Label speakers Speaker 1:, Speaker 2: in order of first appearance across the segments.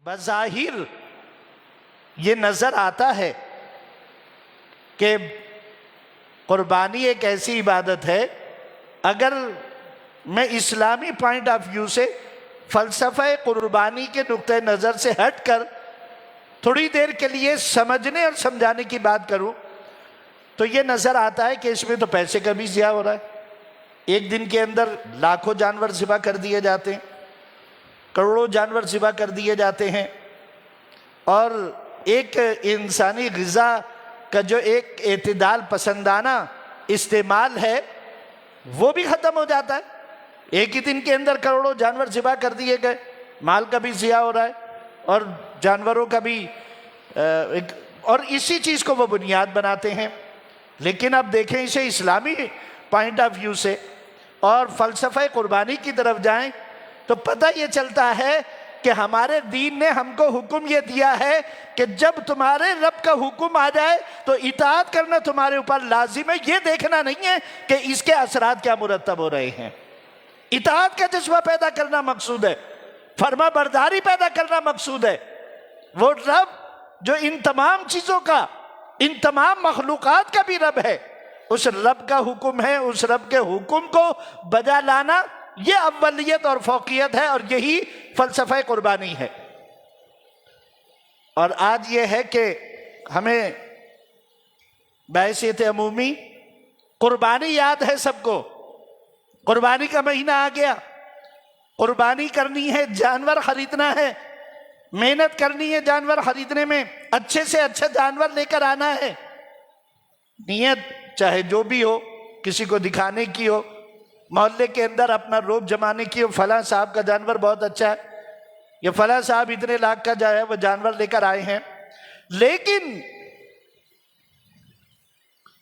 Speaker 1: بظاہر یہ نظر آتا ہے کہ قربانی ایک ایسی عبادت ہے، اگر میں اسلامی پوائنٹ آف ویو سے فلسفہ قربانی کے نقطہ نظر سے ہٹ کر تھوڑی دیر کے لیے سمجھنے اور سمجھانے کی بات کروں تو یہ نظر آتا ہے کہ اس میں تو پیسے کا بھی ضیاع ہو رہا ہے۔ ایک دن کے اندر لاکھوں جانور ذبح کر دیے جاتے ہیں، کروڑوں جانور ذبح کر دیے جاتے ہیں، اور ایک انسانی غذا کا جو ایک اعتدال پسندانہ استعمال ہے وہ بھی ختم ہو جاتا ہے۔ ایک ہی دن کے اندر کروڑوں جانور ذبح کر دیے گئے، مال کا بھی ضیاع ہو رہا ہے اور جانوروں کا بھی اور اسی چیز کو وہ بنیاد بناتے ہیں۔ لیکن اب دیکھیں اسے اسلامی پوائنٹ آف ویو سے اور فلسفہ قربانی کی طرف جائیں تو پتہ یہ چلتا ہے کہ ہمارے دین نے ہم کو حکم یہ دیا ہے کہ جب تمہارے رب کا حکم آ جائے تو اطاعت کرنا تمہارے اوپر لازم ہے۔ یہ دیکھنا نہیں ہے کہ اس کے اثرات کیا مرتب ہو رہے ہیں، اطاعت کا جذبہ پیدا کرنا مقصود ہے، فرما برداری پیدا کرنا مقصود ہے۔ وہ رب جو ان تمام چیزوں کا، ان تمام مخلوقات کا بھی رب ہے، اس رب کا حکم ہے، اس رب کے حکم کو بجا لانا یہ اولیت اور فوقیت ہے، اور یہی فلسفہ قربانی ہے۔ اور آج یہ ہے کہ ہمیں بحیثیت عمومی قربانی یاد ہے سب کو، قربانی کا مہینہ آ گیا، قربانی کرنی ہے، جانور خریدنا ہے، محنت کرنی ہے جانور خریدنے میں، اچھے سے اچھا جانور لے کر آنا ہے، نیت چاہے جو بھی ہو، کسی کو دکھانے کی ہو، محلے کے اندر اپنا روب جمانے کی ہو، فلاں صاحب کا جانور بہت اچھا ہے، یا فلاں صاحب اتنے لاکھ کا جو ہے وہ جانور لے کر آئے ہیں۔ لیکن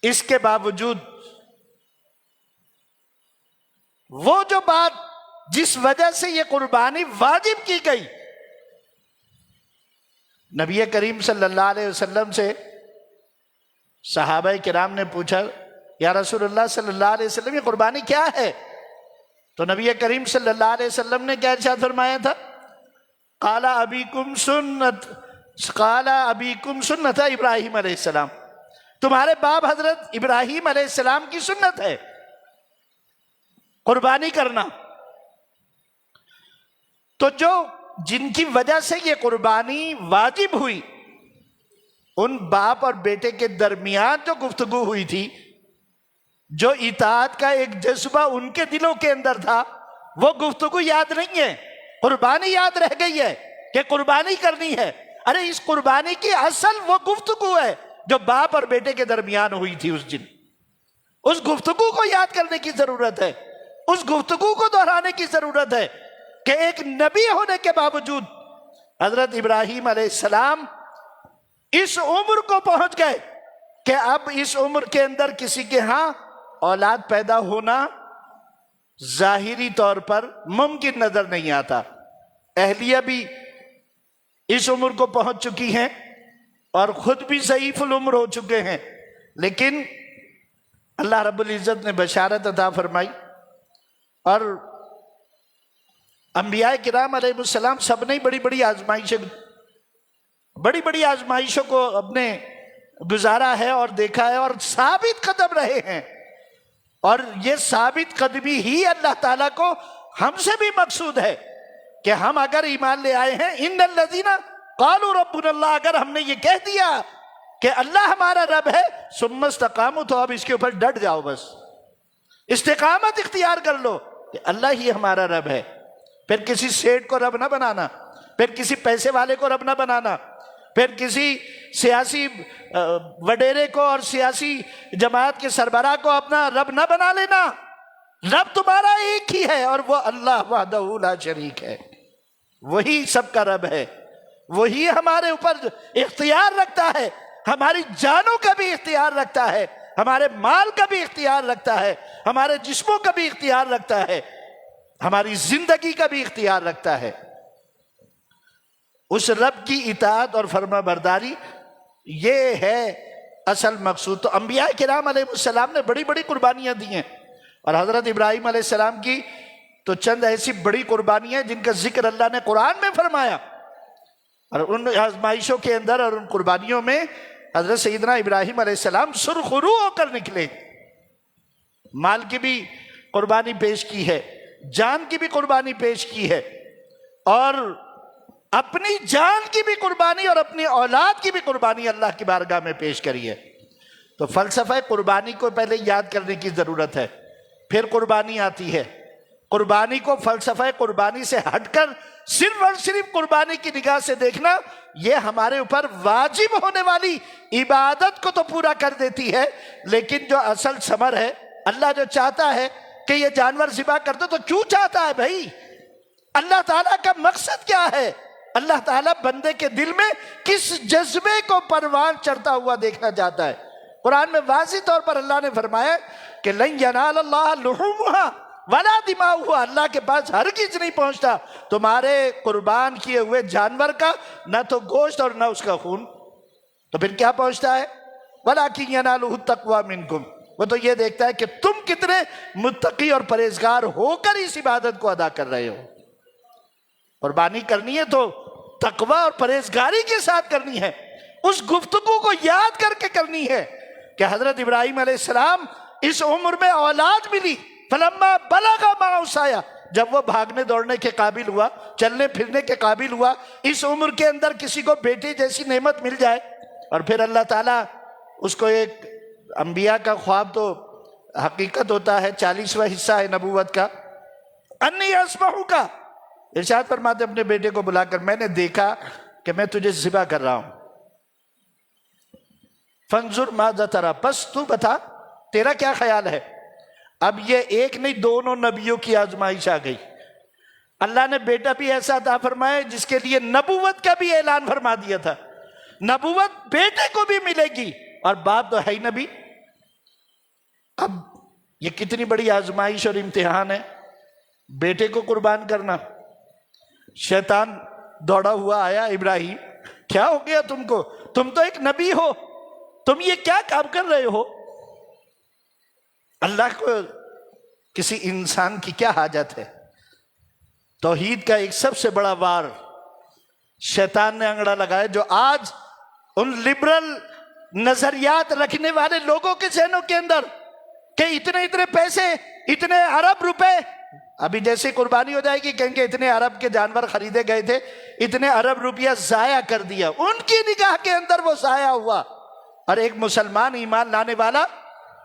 Speaker 1: اس کے باوجود وہ جو بات جس وجہ سے یہ قربانی واجب کی گئی، نبی کریم صلی اللہ علیہ وسلم سے صحابہ کرام نے پوچھا، یا رسول اللہ صلی اللہ علیہ وسلم یہ قربانی کیا ہے؟ تو نبی کریم صلی اللہ علیہ وسلم نے کیا ارشاد فرمایا تھا؟ قال ابیکم سنت ابراہیم علیہ السلام، تمہارے باپ حضرت ابراہیم علیہ السلام کی سنت ہے قربانی کرنا۔ تو جن کی وجہ سے یہ قربانی واجب ہوئی، ان باپ اور بیٹے کے درمیان جو گفتگو ہوئی تھی، جو اطاعت کا ایک جذبہ ان کے دلوں کے اندر تھا، وہ گفتگو یاد نہیں ہے، قربانی یاد رہ گئی ہے کہ قربانی کرنی ہے۔ ارے اس قربانی کی اصل وہ گفتگو ہے جو باپ اور بیٹے کے درمیان ہوئی تھی اس دن، اس گفتگو کو یاد کرنے کی ضرورت ہے، اس گفتگو کو دہرانے کی ضرورت ہے کہ ایک نبی ہونے کے باوجود حضرت ابراہیم علیہ السلام اس عمر کو پہنچ گئے کہ اب اس عمر کے اندر کسی کے ہاں اولاد پیدا ہونا ظاہری طور پر ممکن نظر نہیں آتا۔ اہلیہ بھی اس عمر کو پہنچ چکی ہیں اور خود بھی ضعیف العمر ہو چکے ہیں، لیکن اللہ رب العزت نے بشارت عطا فرمائی، اور انبیاء کرام علیہ السلام سب نے بڑی بڑی آزمائشوں کو اپنے گزارا ہے اور دیکھا ہے اور ثابت قدم رہے ہیں، اور یہ ثابت قدمی ہی اللہ تعالیٰ کو ہم سے بھی مقصود ہے کہ ہم اگر ایمان لے آئے ہیں، ان الذین قالوا ربنا اللہ، اگر ہم نے یہ کہہ دیا کہ اللہ ہمارا رب ہے، ثم استقاموا، تو اب اس کے اوپر ڈٹ جاؤ، بس استقامت اختیار کر لو کہ اللہ ہی ہمارا رب ہے۔ پھر کسی سیٹ کو رب نہ بنانا، پھر کسی پیسے والے کو رب نہ بنانا، پھر کسی سیاسی وڈیرے کو اور سیاسی جماعت کے سربراہ کو اپنا رب نہ بنا لینا۔ رب تمہارا ایک ہی ہے، اور وہ اللہ وحدہ لا شریک ہے، وہی سب کا رب ہے، وہی ہمارے اوپر اختیار رکھتا ہے، ہماری جانوں کا بھی اختیار رکھتا ہے، ہمارے مال کا بھی اختیار رکھتا ہے، ہمارے جسموں کا بھی اختیار رکھتا ہے، ہماری زندگی کا بھی اختیار رکھتا ہے۔ اس رب کی اطاعت اور فرما برداری یہ ہے اصل مقصود۔ تو انبیاء کرام علیہ السلام نے بڑی قربانیاں دی ہیں، اور حضرت ابراہیم علیہ السلام کی تو چند ایسی بڑی قربانیاں جن کا ذکر اللہ نے قرآن میں فرمایا اور ان آزمائشوں کے اندر اور ان قربانیوں میں حضرت سیدنا ابراہیم علیہ السلام سرخرو ہو کر نکلے. مال کی بھی قربانی پیش کی ہے، جان کی بھی قربانی پیش کی ہے، اور اپنی جان کی بھی قربانی اور اپنی اولاد کی بھی قربانی اللہ کی بارگاہ میں پیش کری ہے. تو فلسفہ قربانی کو پہلے یاد کرنے کی ضرورت ہے، پھر قربانی آتی ہے. قربانی کو فلسفہ قربانی سے ہٹ کر صرف اور صرف قربانی کی نگاہ سے دیکھنا، یہ ہمارے اوپر واجب ہونے والی عبادت کو تو پورا کر دیتی ہے، لیکن جو اصل ثمر ہے، اللہ جو چاہتا ہے کہ یہ جانور ذبح کر دو، تو کیوں چاہتا ہے بھائی؟ اللہ تعالیٰ کا مقصد کیا ہے؟ اللہ تعالیٰ بندے کے دل میں کس جذبے کو پروان چڑھتا ہوا دیکھنا چاہتا ہے. قرآن میں واضح طور پر اللہ نے فرمایا کہ لن ینال اللہ لحومها ولا دماؤها، اللہ کے پاس ہرگز نہیں پہنچتا تمہارے قربان کیے ہوئے جانور کا نہ تو گوشت اور نہ اس کا خون. تو پھر کیا پہنچتا ہے؟ ولکن ینالہ التقوی منکم، وہ تو یہ دیکھتا ہے کہ تم کتنے متقی اور پرہیزگار ہو کر اس عبادت کو ادا کر رہے ہو. قربانی کرنی ہے تو تقوی اور پرہیزگاری کے ساتھ کرنی ہے. اس گفتگو کو یاد کر کے کرنی ہے کہ حضرت ابراہیم علیہ السلام اس عمر میں اولاد ملی، فلما بلغ معه السعی، جب وہ بھاگنے دوڑنے کے قابل ہوا، چلنے پھرنے کے قابل ہوا، اس عمر کے اندر کسی کو بیٹی جیسی نعمت مل جائے، اور پھر اللہ تعالیٰ اس کو ایک انبیاء کا خواب تو حقیقت ہوتا ہے، 40واں حصہ ہے نبوت کا. انی اسمعک، ارشاد فرماتے اپنے بیٹے کو بلا کر میں نے دیکھا کہ میں تجھے ذبح کر رہا ہوں. فانظر ماذا تری، بس تو بتا تیرا کیا خیال ہے. اب یہ ایک نہیں، دونوں نبیوں کی آزمائش آ گئی. اللہ نے بیٹا بھی ایسا عطا فرمایا جس کے لیے نبوت کا بھی اعلان فرما دیا تھا، نبوت بیٹے کو بھی ملے گی، اور باپ تو ہے ہی نبی. اب یہ کتنی بڑی آزمائش اور امتحان ہے بیٹے کو قربان کرنا. شیطان دوڑا ہوا آیا، ابراہیم کیا ہو گیا تم کو؟ تم تو ایک نبی ہو، تم یہ کیا کام کر رہے ہو؟ اللہ کو کسی انسان کی کیا حاجت ہے؟ توحید کا ایک سب سے بڑا وار شیطان نے انگڑا لگایا، جو آج ان لبرل نظریات رکھنے والے لوگوں کے ذہنوں کے اندر کہ اتنے اتنے پیسے، اتنے ارب روپے، ابھی جیسے قربانی ہو جائے گی کہیں گے اتنے ارب کے جانور خریدے گئے تھے، اتنے ارب روپیہ ضائع کر دیا. ان کی نگاہ کے اندر وہ ضائع ہوا. اور ایک مسلمان ایمان لانے والا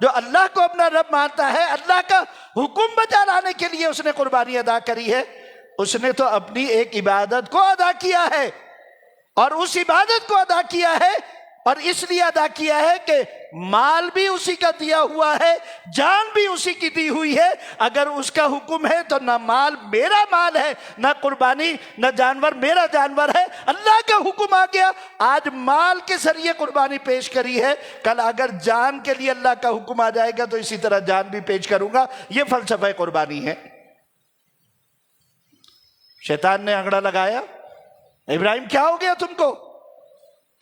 Speaker 1: جو اللہ کو اپنا رب مانتا ہے، اللہ کا حکم بجا لانے کے لیے اس نے قربانی ادا کری ہے، اس نے تو اپنی ایک عبادت کو ادا کیا ہے، اور اس عبادت کو ادا کیا ہے، اور اس لیے ادا کیا ہے کہ مال بھی اسی کا دیا ہوا ہے، جان بھی اسی کی دی ہوئی ہے. اگر اس کا حکم ہے تو نہ مال میرا مال ہے، نہ قربانی نہ جانور میرا جانور ہے. اللہ کا حکم آ گیا، آج مال کے ذریعے قربانی پیش کری ہے، کل اگر جان کے لیے اللہ کا حکم آ جائے گا تو اسی طرح جان بھی پیش کروں گا. یہ فلسفہ قربانی ہے. شیطان نے انگڑا لگایا، ابراہیم کیا ہو گیا تم کو؟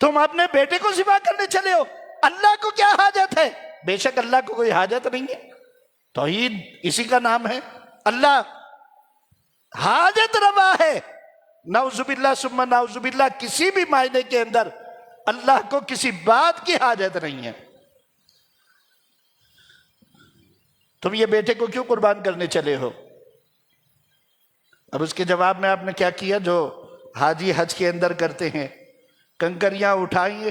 Speaker 1: تم اپنے بیٹے کو ذبح کرنے چلے ہو، اللہ کو کیا حاجت ہے؟ بے شک اللہ کو کوئی حاجت نہیں ہے، توحید اسی کا نام ہے. اللہ حاجت روا ہے، نعوذ باللہ ثم نعوذ باللہ، کسی بھی معنی کے اندر اللہ کو کسی بات کی حاجت نہیں ہے. تم یہ بیٹے کو کیوں قربان کرنے چلے ہو؟ اب اس کے جواب میں آپ نے کیا کیا جو حاجی حج کے اندر کرتے ہیں، کنکریاں اٹھائیں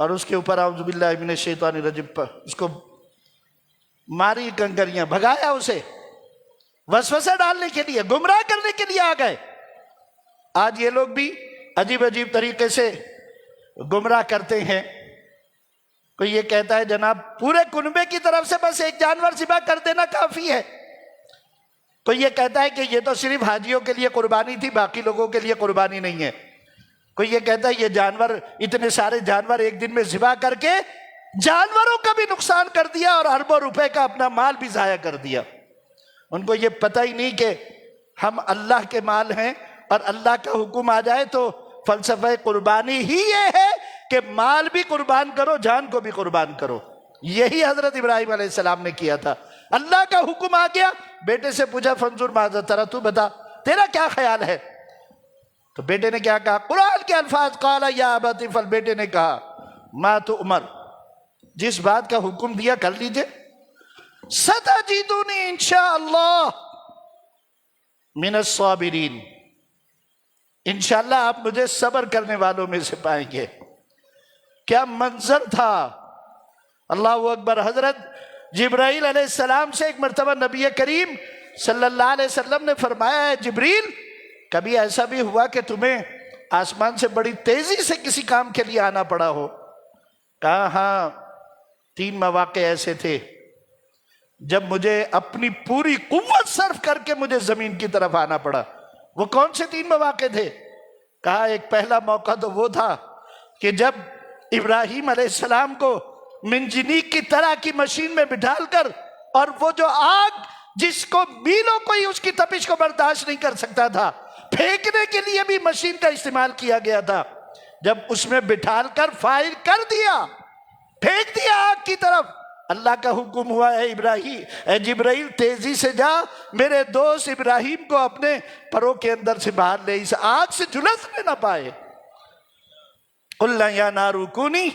Speaker 1: اور اس کے اوپر اعوذ باللہ من الشیطان الرجیم پر اس کو ماری، کنکریاں بھگایا، اسے وسوسہ ڈالنے کے لیے، گمراہ کرنے کے لیے آ گئے. آج یہ لوگ بھی عجیب عجیب طریقے سے گمراہ کرتے ہیں. کوئی یہ کہتا ہے جناب پورے کنبے کی طرف سے بس ایک جانور ذبح کر دینا کافی ہے. کوئی یہ کہتا ہے کہ یہ تو صرف حاجیوں کے لیے قربانی تھی، باقی لوگوں کے لیے قربانی نہیں ہے. کوئی یہ کہتا ہے یہ جانور، اتنے سارے جانور ایک دن میں ذبح کر کے جانوروں کا بھی نقصان کر دیا اور اربوں روپے کا اپنا مال بھی ضائع کر دیا. ان کو یہ پتہ ہی نہیں کہ ہم اللہ کے مال ہیں، اور اللہ کا حکم آ جائے تو فلسفہ قربانی ہی یہ ہے کہ مال بھی قربان کرو، جان کو بھی قربان کرو. یہی حضرت ابراہیم علیہ السلام نے کیا تھا. اللہ کا حکم آ گیا، بیٹے سے پوچھا فانظر ماذا تری، تو بتا تیرا کیا خیال ہے؟ تو بیٹے نے کیا کہا؟ قرآن کے الفاظ، قال یا ابت افعل، بیٹے نے کہا ما تؤمر، جس بات کا حکم دیا کر لیجئے، ستجدونی انشاءاللہ من الصابرین، انشاءاللہ آپ مجھے صبر کرنے والوں میں سے پائیں گے۔ کیا منظر تھا، اللہ اکبر۔ حضرت جبرائیل علیہ السلام سے ایک مرتبہ نبی کریم صلی اللہ علیہ وسلم نے فرمایا ہے جبریل کبھی ایسا بھی ہوا کہ تمہیں آسمان سے بڑی تیزی سے کسی کام کے لیے آنا پڑا ہو؟ کہا ہاں، 3 مواقع ایسے تھے جب مجھے اپنی پوری قوت صرف کر کے مجھے زمین کی طرف آنا پڑا۔ وہ کون سے 3 مواقع تھے؟ کہا ایک پہلا موقع تو وہ تھا کہ جب ابراہیم علیہ السلام کو منجنیق کی طرح کی مشین میں بٹھال کر، اور وہ جو آگ جس کو میلوں کوئی اس کی تپش کو برداشت نہیں کر سکتا تھا، پھینکنے کے لیے بھی مشین کا استعمال کیا گیا تھا، جب اس میں بٹھال کر فائر کر دیا، پھینک دیا آگ کی طرف، اللہ کا حکم ہوا اے ابراہیم، اے جبرائیل تیزی سے جا میرے دوست ابراہیم کو اپنے پروں کے اندر سے باہر لے، اس آگ سے جھلسنے نہ پائے۔ قُلْنَا يَا نَارُ كُونِي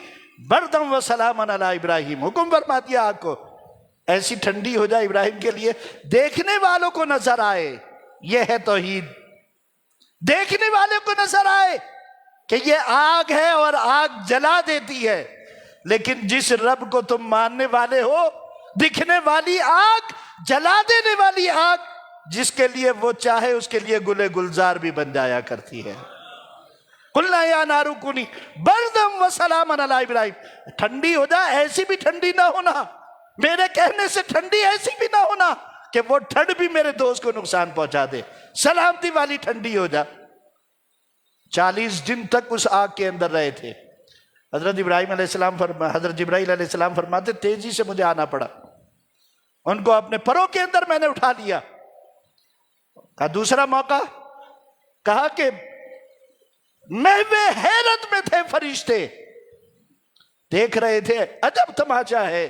Speaker 1: بَرْدًا وَسَلَامًا عَلَىٰ ابراہیم، حکم فرما دیا آگ کو ایسی ٹھنڈی ہو جائے ابراہیم کے لیے دیکھنے والوں کو نظر آئے۔ یہ ہے توحید، دیکھنے والے کو نظر آئے کہ یہ آگ ہے اور آگ جلا دیتی ہے، لیکن جس رب کو تم ماننے والے ہو، دکھنے والی آگ، جلا دینے والی آگ، جس کے لیے وہ چاہے اس کے لیے گلے گلزار بھی بن جایا کرتی ہے۔ قُلْنَا يَا نَارُ كُونِي بَرْدًا وَسَلَامًا عَلَىٰ ابراہیم، ٹھنڈی ہو جا، ایسی بھی ٹھنڈی نہ ہونا، میرے کہنے سے ٹھنڈی ایسی بھی نہ ہونا کہ وہ ٹھنڈ بھی میرے دوست کو نقصان پہنچا دے، سلامتی والی ٹھنڈی ہو جا۔ 40 دن تک اس آگ کے اندر رہے تھے۔ حضرت جبرائیل علیہ السلام فرماتے تیزی سے مجھے آنا پڑا، ان کو اپنے پروں کے اندر میں نے اٹھا لیا۔ کہا دوسرا موقع، کہا کہ محو حیرت میں تھے فرشتے، دیکھ رہے تھے، عجب تماشا ہے۔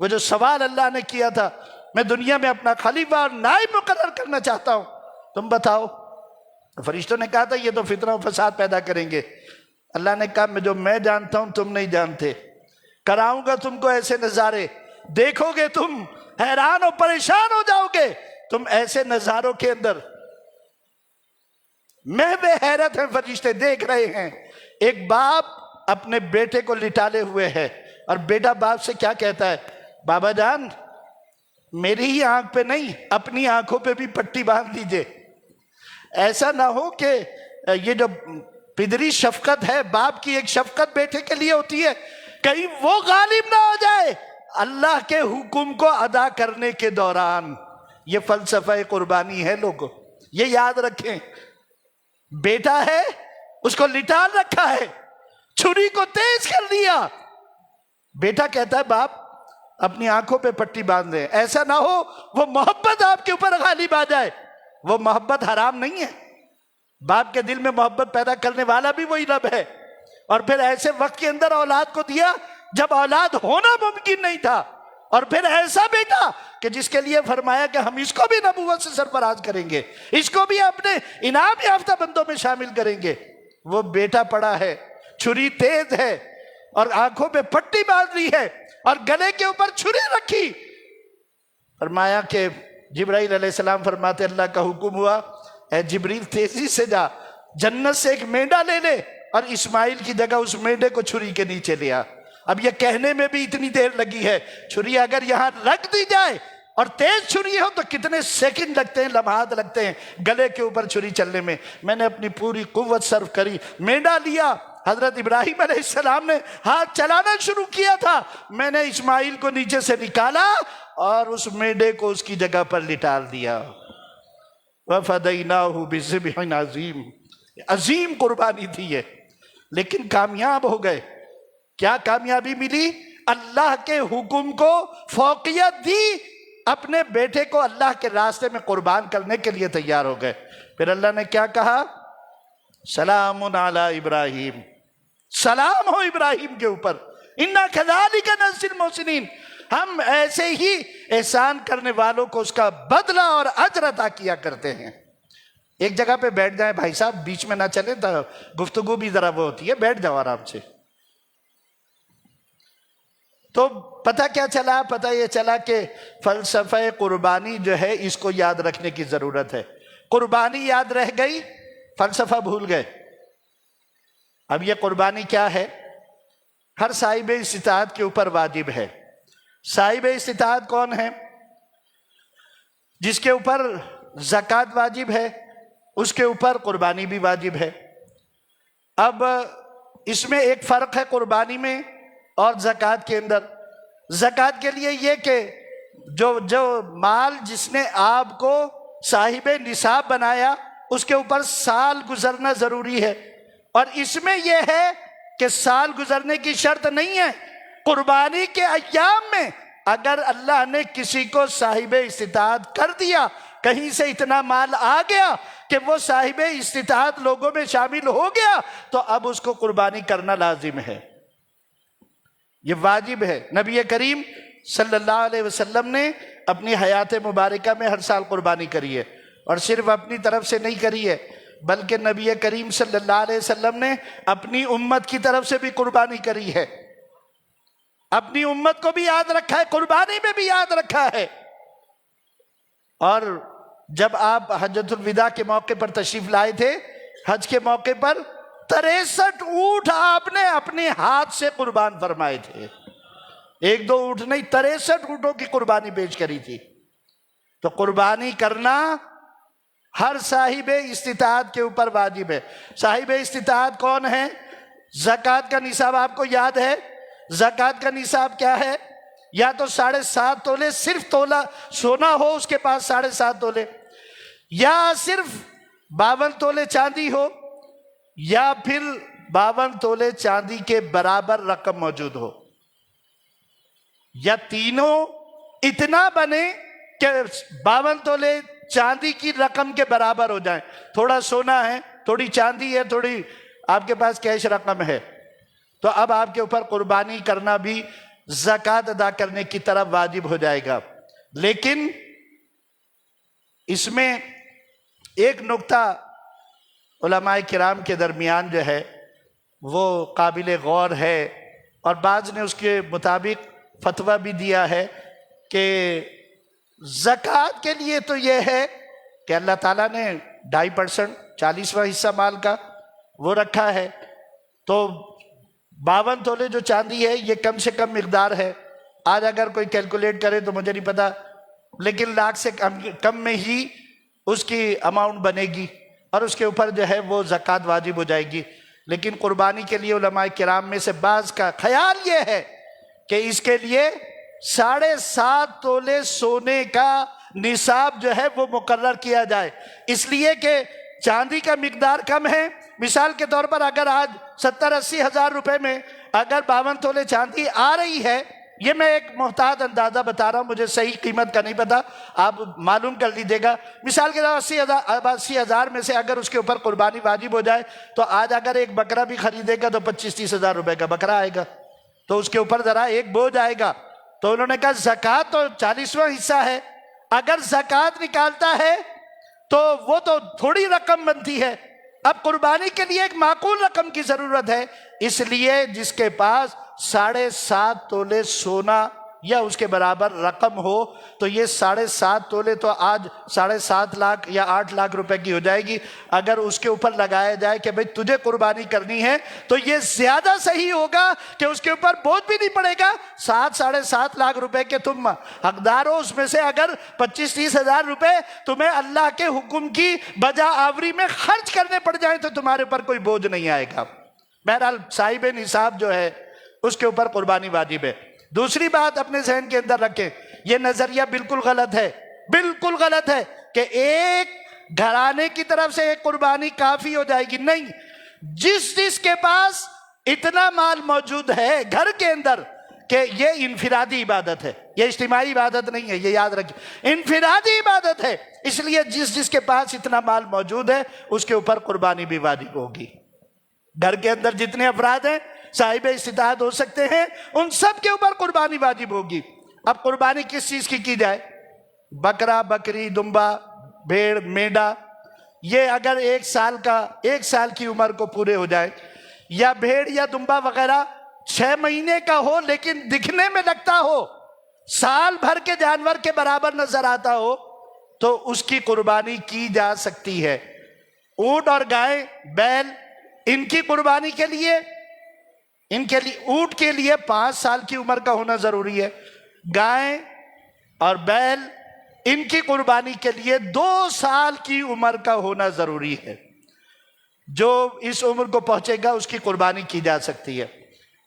Speaker 1: وہ جو سوال اللہ نے کیا تھا، میں دنیا میں اپنا خلیفہ اور نائب مقرر کرنا چاہتا ہوں، تم بتاؤ۔ فرشتوں نے کہا تھا یہ تو فتنہ و فساد پیدا کریں گے۔ اللہ نے کہا جو میں جانتا ہوں تم نہیں جانتے، کراؤں گا تم کو ایسے نظارے، دیکھو گے تم حیران و پریشان ہو جاؤ گے۔ تم ایسے نظاروں کے اندر محو حیرت ہے، فرشتے دیکھ رہے ہیں۔ ایک باپ اپنے بیٹے کو لٹالے ہوئے ہے، اور بیٹا باپ سے کیا کہتا ہے؟ بابا جان میری ہی آنکھ پہ نہیں، اپنی آنکھوں پہ بھی پٹی باندھ دیجئے، ایسا نہ ہو کہ یہ جو پدری شفقت ہے، باپ کی ایک شفقت بیٹے کے لیے ہوتی ہے، کہیں وہ غالب نہ ہو جائے اللہ کے حکم کو ادا کرنے کے دوران۔ یہ فلسفہ قربانی ہے لوگوں، یہ یاد رکھیں۔ بیٹا ہے، اس کو لٹال رکھا ہے، چھری کو تیز کر دیا، بیٹا کہتا ہے باپ اپنی آنکھوں پہ پٹی باندھ دیں، ایسا نہ ہو وہ محبت آپ کے اوپر غالب آ جائے۔ وہ محبت حرام نہیں ہے، باپ کے دل میں محبت پیدا کرنے والا بھی وہی رب ہے، اور پھر ایسے وقت کے اندر اولاد کو دیا جب اولاد ہونا ممکن نہیں تھا، اور پھر ایسا بیٹا کہ جس کے لیے فرمایا کہ ہم اس کو بھی نبوت سے سرفراز کریں گے، اس کو بھی اپنے انعام یافتہ بندوں میں شامل کریں گے۔ وہ بیٹا پڑا ہے، چھری تیز ہے، اور آنکھوں پہ پٹی باندھ لی ہے، اور گلے کے اوپر چھری رکھی۔ فرمایا کہ جبرائیل علیہ السلام فرماتے اللہ کا حکم ہوا اے جبریل تیزی سے جا، جنت سے ایک مینڈا لے لے، اور اسماعیل کی جگہ اس مینڈے کو چھری کے نیچے لیا۔ اب یہ کہنے میں بھی اتنی دیر لگی ہے، چھری اگر یہاں رکھ دی جائے اور تیز چھری ہو تو کتنے سیکنڈ لگتے ہیں، لمحات لگتے ہیں گلے کے اوپر چھری چلنے میں۔ میں نے اپنی پوری قوت صرف کری، مینڈا لیا، حضرت ابراہیم علیہ السلام نے ہاتھ چلانا شروع کیا تھا، میں نے اسماعیل کو نیچے سے نکالا اور اس مینڈے کو اس کی جگہ پر لٹال دیا۔ وَفَدَيْنَاهُ بِذِبْحٍ عَظِيمٍ، عظیم قربانی تھی یہ، لیکن کامیاب ہو گئے۔ کیا کامیابی ملی؟ اللہ کے حکم کو فوقیت دی، اپنے بیٹے کو اللہ کے راستے میں قربان کرنے کے لیے تیار ہو گئے۔ پھر اللہ نے کیا کہا؟ سلام علی ابراہیم، سلام ہو ابراہیم کے اوپر، اِنَّا كَذَلِكَ نَجْزِي الْمُحْسِنِينَ، ہم ایسے ہی احسان کرنے والوں کو اس کا بدلہ اور اجر عطا کیا کرتے ہیں۔ ایک جگہ پہ بیٹھ جائیں بھائی صاحب، بیچ میں نہ چلیں، تو گفتگو بھی ذرا وہ ہوتی ہے، بیٹھ جاؤ آرام سے۔ تو پتہ کیا چلا؟ پتہ یہ چلا کہ فلسفہ قربانی جو ہے اس کو یاد رکھنے کی ضرورت ہے۔ قربانی یاد رہ گئی، فلسفہ بھول گئے۔ اب یہ قربانی کیا ہے؟ ہر صاحب استطاعت کے اوپر واجب ہے۔ صاحب استطاعت کون ہے؟ جس کے اوپر زکوٰۃ واجب ہے، اس کے اوپر قربانی بھی واجب ہے۔ اب اس میں ایک فرق ہے قربانی میں اور زکوٰۃ کے اندر۔ زکوٰۃ کے لیے یہ کہ جو مال جس نے آپ کو صاحب نصاب بنایا، اس کے اوپر سال گزرنا ضروری ہے، اور اس میں یہ ہے کہ سال گزرنے کی شرط نہیں ہے۔ قربانی کے ایام میں اگر اللہ نے کسی کو صاحب استطاعت کر دیا، کہیں سے اتنا مال آ گیا کہ وہ صاحب استطاعت لوگوں میں شامل ہو گیا، تو اب اس کو قربانی کرنا لازم ہے، یہ واجب ہے۔ نبی کریم صلی اللہ علیہ وسلم نے اپنی حیات مبارکہ میں ہر سال قربانی کری ہے، اور صرف اپنی طرف سے نہیں کری ہے، بلکہ نبی کریم صلی اللہ علیہ وسلم نے اپنی امت کی طرف سے بھی قربانی کری ہے، اپنی امت کو بھی یاد رکھا ہے، قربانی میں بھی یاد رکھا ہے۔ اور جب آپ حجۃ الوداع کے موقع پر تشریف لائے تھے، حج کے موقع پر 63 اونٹ آپ نے اپنے ہاتھ سے قربان فرمائے تھے، ایک دو اونٹ نہیں، 63 اونٹوں کی قربانی پیش کری تھی۔ تو قربانی کرنا ہر صاحب استطاعت کے اوپر واجب ہے۔ صاحب استطاعت کون ہے؟ زکوٰۃ کا نصاب آپ کو یاد ہے؟ زکوٰۃ کا نصاب کیا ہے؟ یا تو 7.5 تولے صرف تولہ سونا ہو اس کے پاس 7.5 تولے، یا صرف 52 تولے چاندی ہو، یا پھر 52 تولے چاندی کے برابر رقم موجود ہو، یا تینوں اتنا بنے کہ 52 تولے چاندی کی رقم کے برابر ہو جائیں۔ تھوڑا سونا ہے، تھوڑی چاندی ہے، تھوڑی آپ کے پاس کیش رقم ہے، تو اب آپ کے اوپر قربانی کرنا بھی زکوٰۃ ادا کرنے کی طرف واجب ہو جائے گا۔ لیکن اس میں ایک نکتہ علماء کرام کے درمیان جو ہے وہ قابل غور ہے، اور بعض نے اس کے مطابق فتویٰ بھی دیا ہے کہ زکوٰۃ کے لیے تو یہ ہے کہ اللہ تعالیٰ نے 2.5% 40واں حصہ مال کا وہ رکھا ہے، تو 52 تولے جو چاندی ہے یہ کم سے کم مقدار ہے۔ آج اگر کوئی کیلکولیٹ کرے تو مجھے نہیں پتا، لیکن لاکھ سے کم میں ہی اس کی اماؤنٹ بنے گی، اور اس کے اوپر جو ہے وہ زکوٰۃ واجب ہو جائے گی۔ لیکن قربانی کے لیے علماء کرام میں سے بعض کا خیال یہ ہے کہ اس کے لیے 7.5 تولے سونے کا نصاب جو ہے وہ مقرر کیا جائے، اس لیے کہ چاندی کا مقدار کم ہے۔ مثال کے طور پر اگر آج 70-80 ہزار روپے میں اگر 52 تولے چاندی آ رہی ہے، یہ میں ایک محتاط اندازہ بتا رہا ہوں، مجھے صحیح قیمت کا نہیں پتا، آپ معلوم کر لیجیے گا۔ مثال کے طور 80 ہزار میں سے اگر اس کے اوپر قربانی واجب ہو جائے، تو آج اگر ایک بکرا بھی خریدے گا تو 25-30 ہزار روپے کا بکرا آئے گا، تو اس کے اوپر ذرا ایک بوجھ آئے گا۔ تو انہوں نے کہا زکوٰۃ تو 40واں حصہ ہے، اگر زکوٰۃ نکالتا ہے تو وہ تو تھوڑی رقم بنتی ہے، اب قربانی کے لیے ایک معقول رقم کی ضرورت ہے، اس لیے جس کے پاس 7.5 تولے سونا یا اس کے برابر رقم ہو، تو یہ 7.5 تولے تو آج 7.5 لاکھ یا 8 لاکھ روپے کی ہو جائے گی۔ اگر اس کے اوپر لگایا جائے کہ بھئی تجھے قربانی کرنی ہے، تو یہ زیادہ صحیح ہوگا کہ اس کے اوپر بوجھ بھی نہیں پڑے گا۔ 7-7.5 لاکھ روپے کے تم حقدار ہو، اس میں سے اگر 25-30 ہزار روپے تمہیں اللہ کے حکم کی بجا آوری میں خرچ کرنے پڑ جائیں تو تمہارے اوپر کوئی بوجھ نہیں آئے گا۔ بہرحال صاحب نصاب جو ہے اس کے اوپر قربانی واجب ہے۔ دوسری بات اپنے ذہن کے اندر رکھیں، یہ نظریہ بالکل غلط ہے، بالکل غلط ہے کہ ایک گھرانے کی طرف سے ایک قربانی کافی ہو جائے گی، نہیں، جس کے پاس اتنا مال موجود ہے گھر کے اندر کہ یہ انفرادی عبادت ہے، یہ اجتماعی عبادت نہیں ہے، یہ یاد رکھیں، انفرادی عبادت ہے، اس لیے جس کے پاس اتنا مال موجود ہے اس کے اوپر قربانی بھی واجب ہوگی۔ گھر کے اندر جتنے افراد ہیں صاحب استطاعت ہو سکتے ہیں، ان سب کے اوپر قربانی واجب ہوگی۔ اب قربانی کس چیز کی جائے؟ بکرا، بکری، دمبا، بھیڑ، میڈا، یہ اگر ایک سال کی عمر کو پورے ہو جائے، یا بھیڑ یا دمبا وغیرہ 6 مہینے کا ہو لیکن دکھنے میں لگتا ہو سال بھر کے جانور کے برابر نظر آتا ہو، تو اس کی قربانی کی جا سکتی ہے۔ اونٹ اور گائے، بیل، ان کی قربانی کے لیے اونٹ کے لیے 5 سال کی عمر کا ہونا ضروری ہے، گائے اور بیل ان کی قربانی کے لیے 2 سال کی عمر کا ہونا ضروری ہے۔ جو اس عمر کو پہنچے گا اس کی قربانی کی جا سکتی ہے۔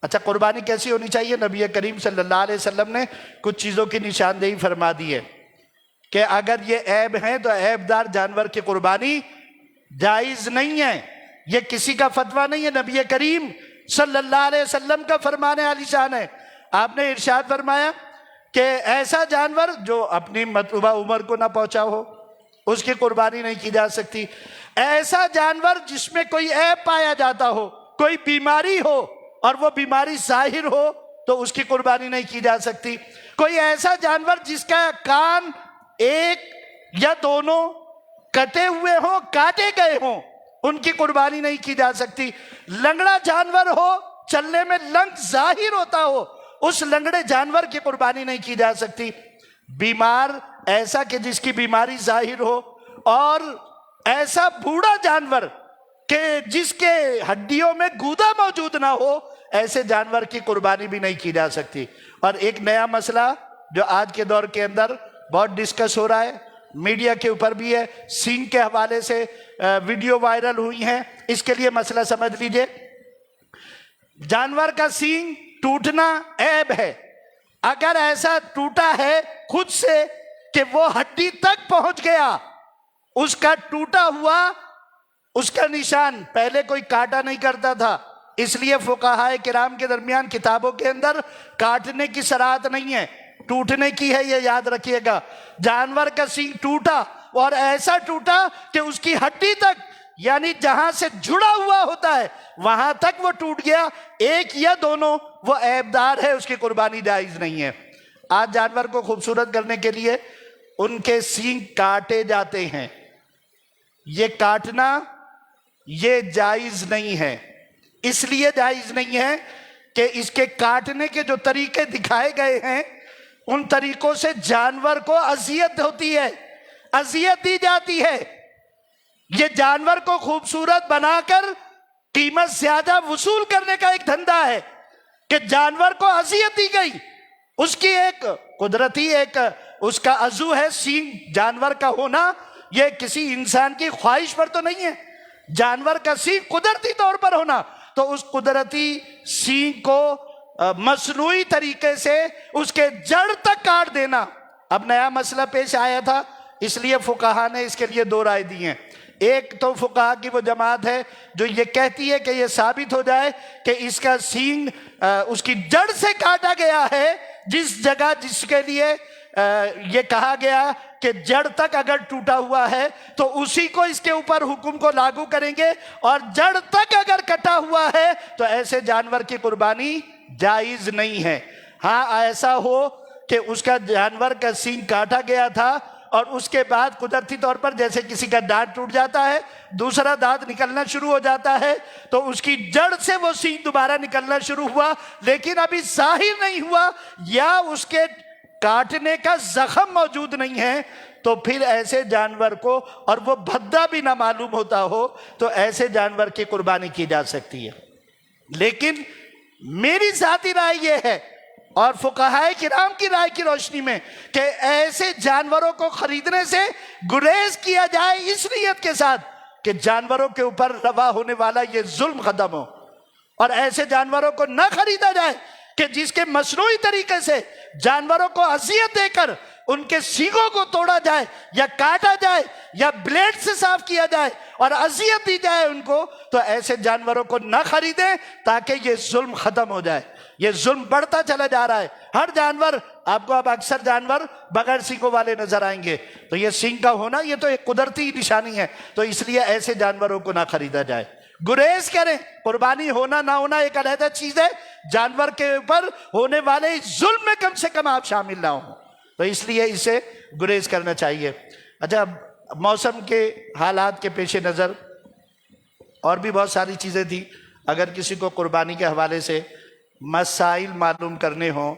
Speaker 1: اچھا، قربانی کیسی ہونی چاہیے؟ نبی کریم صلی اللہ علیہ وسلم نے کچھ چیزوں کی نشاندہی فرما دی ہے کہ اگر یہ عیب ہیں تو عیب دار جانور کی قربانی جائز نہیں ہے۔ یہ کسی کا فتویٰ نہیں ہے، نبی کریم صلی اللہ علیہ وسلم کا فرمان عالی شان ہے۔ آپ نے ارشاد فرمایا کہ ایسا جانور جو اپنی مطلوبہ عمر کو نہ پہنچا ہو اس کی قربانی نہیں کی جا سکتی۔ ایسا جانور جس میں کوئی عیب پایا جاتا ہو، کوئی بیماری ہو اور وہ بیماری ظاہر ہو تو اس کی قربانی نہیں کی جا سکتی۔ کوئی ایسا جانور جس کا کان ایک یا دونوں کٹے ہوئے ہوں، کاٹے گئے ہوں، ان کی قربانی نہیں کی جا سکتی۔ لنگڑا جانور ہو، چلنے میں لنگ ظاہر ہوتا ہو، اس لنگڑے جانور کی قربانی نہیں کی جا سکتی۔ بیمار ایسا کہ جس کی بیماری ظاہر ہو، اور ایسا بوڑھا جانور کہ جس کے ہڈیوں میں گودا موجود نہ ہو، ایسے جانور کی قربانی بھی نہیں کی جا سکتی۔ اور ایک نیا مسئلہ جو آج کے دور کے اندر بہت ڈسکس ہو رہا ہے، میڈیا کے اوپر بھی ہے، سینگ کے حوالے سے ویڈیو وائرل ہوئی ہیں، اس کے لیے مسئلہ سمجھ لیجئے۔ جانور کا سینگ ٹوٹنا عیب ہے۔ اگر ایسا ٹوٹا ہے خود سے کہ وہ ہڈی تک پہنچ گیا، اس کا ٹوٹا ہوا اس کا نشان پہلے کوئی کاٹا نہیں کرتا تھا، اس لیے فقہائے کرام کے درمیان کتابوں کے اندر کاٹنے کی صراحت نہیں ہے، ٹوٹنے کی ہے، یہ یاد رکھیے گا۔ جانور کا سینگ ٹوٹا اور ایسا ٹوٹا کہ اس کی ہڈی تک، یعنی جہاں سے جڑا ہوا ہوتا ہے وہاں تک وہ ٹوٹ گیا، ایک یا دونوں، وہ عیب دار ہے، اس کی قربانی جائز نہیں ہے۔ آج جانور کو خوبصورت کرنے کے لیے ان کے سینگ کاٹے جاتے ہیں، یہ کاٹنا یہ جائز نہیں ہے۔ اس لیے جائز نہیں ہے کہ اس کے کاٹنے کے جو طریقے دکھائے گئے ہیں ان طریقوں سے جانور کو اذیت ہوتی ہے، اذیت دی جاتی ہے۔ یہ جانور کو خوبصورت بنا کر قیمت زیادہ وصول کرنے کا ایک دھندا ہے کہ جانور کو اذیت دی گئی۔ اس کی ایک قدرتی اس کا عضو ہے سینگ، جانور کا ہونا یہ کسی انسان کی خواہش پر تو نہیں ہے، جانور کا سینگ قدرتی طور پر ہونا، تو اس قدرتی سینگ کو مصنوعی طریقے سے اس کے جڑ تک کاٹ دینا اب نیا مسئلہ پیش آیا تھا، اس لیے فقہا نے اس کے لیے 2 رائے دی ہیں۔ ایک تو فقہا کی وہ جماعت ہے جو یہ کہتی ہے کہ یہ ثابت ہو جائے کہ اس کا سینگ اس کی جڑ سے کاٹا گیا ہے، جس جگہ جس کے لیے یہ کہا گیا کہ جڑ تک اگر ٹوٹا ہوا ہے تو اسی کو اس کے اوپر حکم کو لاگو کریں گے، اور جڑ تک اگر کٹا ہوا ہے تو ایسے جانور کی قربانی جائز نہیں ہے۔ ہاں ایسا ہو کہ اس کا جانور کا سینگ کاٹا گیا تھا اور اس کے بعد قدرتی طور پر جیسے کسی کا دانت ٹوٹ جاتا ہے، دوسرا دانت نکلنا شروع ہو جاتا ہے، تو اس کی جڑ سے وہ سینگ دوبارہ نکلنا شروع ہوا لیکن ابھی ظاہر نہیں ہوا یا اس کے کاٹنے کا زخم موجود نہیں ہے، تو پھر ایسے جانور کو، اور وہ بھدا بھی نہ معلوم ہوتا ہو، تو ایسے جانور کی قربانی کی جا سکتی ہے۔ لیکن میری ذاتی رائے یہ ہے اور فقہائے کرام کی رائے کی روشنی میں کہ ایسے جانوروں کو خریدنے سے گریز کیا جائے اس نیت کے ساتھ کہ جانوروں کے اوپر روا ہونے والا یہ ظلم ختم ہو، اور ایسے جانوروں کو نہ خریدا جائے کہ جس کے مصنوعی طریقے سے جانوروں کو اذیت دے کر ان کے سینگوں کو توڑا جائے یا کاٹا جائے یا بلیڈ سے صاف کیا جائے اور اذیت دی جائے ان کو، تو ایسے جانوروں کو نہ خریدیں تاکہ یہ ظلم ختم ہو جائے۔ یہ ظلم بڑھتا چلا جا رہا ہے، ہر جانور آپ کو اب اکثر جانور بغیر سینگوں والے نظر آئیں گے، تو یہ سینگ کا ہونا یہ تو ایک قدرتی نشانی ہے، تو اس لیے ایسے جانوروں کو نہ خریدا جائے۔ گریز کریں، قربانی ہونا نہ ہونا ایک علیحدہ چیز ہے، جانور کے اوپر ہونے والے ظلم میں کم سے کم آپ شامل نہ ہوں، تو اس لیے اسے گریز کرنا چاہیے۔ اچھا، موسم کے حالات کے پیش نظر اور بھی بہت ساری چیزیں تھیں. اگر کسی کو قربانی کے حوالے سے مسائل معلوم کرنے ہوں،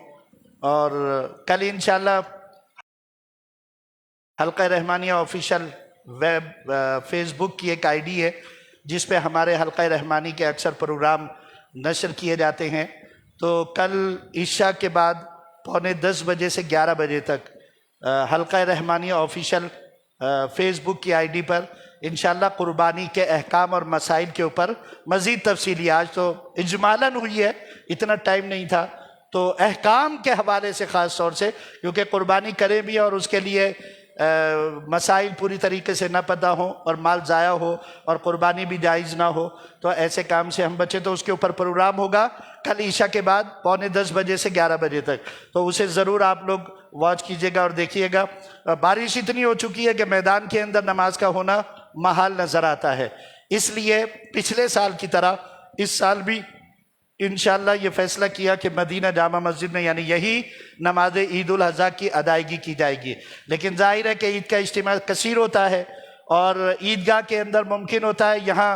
Speaker 1: اور کل انشاءاللہ حلقہ رحمانیہ آفیشیل ویب فیس بک کی ایک آئی ڈی ہے جس پہ ہمارے حلقہ رحمانی کے اکثر پروگرام نشر کیے جاتے ہیں. تو کل عشاء کے بعد 9:45 بجے سے 11 بجے تک حلقہ رحمانیہ آفیشیل فیس بک کی آئی ڈی پر انشاءاللہ قربانی کے احکام اور مسائل کے اوپر مزید تفصیلی، آج تو اجمالاً ہوئی ہے، اتنا ٹائم نہیں تھا، تو احکام کے حوالے سے خاص طور سے، کیونکہ قربانی کرے بھی اور اس کے لیے مسائل پوری طریقے سے نہ پتہ ہوں اور مال ضائع ہو اور قربانی بھی جائز نہ ہو، تو ایسے کام سے ہم بچے. تو اس کے اوپر پروگرام ہوگا کل عشاء کے بعد 9:45 بجے سے 11 بجے تک، تو اسے ضرور آپ لوگ واچ کیجئے گا اور دیکھیے گا. بارش اتنی ہو چکی ہے کہ میدان کے اندر نماز کا ہونا محال نظر آتا ہے، اس لیے پچھلے سال کی طرح اس سال بھی انشاءاللہ یہ فیصلہ کیا کہ مدینہ جامع مسجد میں یعنی یہی نماز عید الاضحیٰ کی ادائیگی کی جائے گی. لیکن ظاہر ہے کہ عید کا اجتماع کثیر ہوتا ہے اور عیدگاہ کے اندر ممکن ہوتا ہے یہاں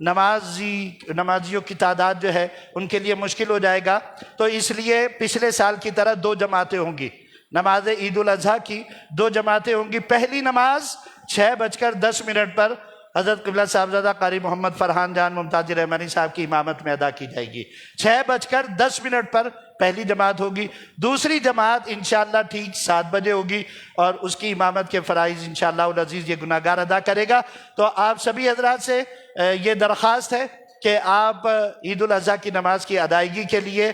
Speaker 1: نمازیوں کی تعداد جو ہے ان کے لیے مشکل ہو جائے گا. تو اس لیے پچھلے سال کی طرح 2 جماعتیں ہوں گی، نماز عید الاضحیٰ کی 2 جماعتیں ہوں گی. پہلی نماز 6:10 پر حضرت قبلہ صاحبزادہ قاری محمد فرحان جان ممتاز رحمانی صاحب کی امامت میں ادا کی جائے گی. 6:10 پر پہلی جماعت ہوگی. دوسری جماعت انشاءاللہ ٹھیک 7 بجے ہوگی اور اس کی امامت کے فرائض انشاءاللہ العزیز یہ گناہگار ادا کرے گا. تو آپ سبھی حضرات سے یہ درخواست ہے کہ آپ عید الاضحیٰ کی نماز کی ادائیگی کے لیے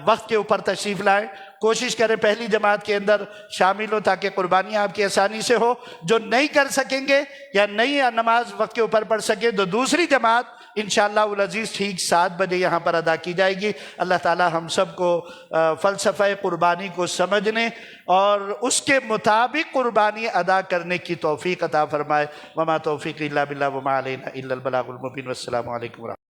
Speaker 1: وقت کے اوپر تشریف لائیں. کوشش کریں پہلی جماعت کے اندر شامل ہو تاکہ قربانی آپ کی آسانی سے ہو. جو نہیں کر سکیں گے یا نہیں نماز وقت کے اوپر پڑھ سکے تو دوسری جماعت انشاءاللہ العزیز ٹھیک 7 بجے یہاں پر ادا کی جائے گی. اللہ تعالی ہم سب کو فلسفہ قربانی کو سمجھنے اور اس کے مطابق قربانی ادا کرنے کی توفیق عطا فرمائے. وما توفیق الا باللہ وما علینا الا البلاغ المبین. والسلام علیکم ورحمۃ اللہ.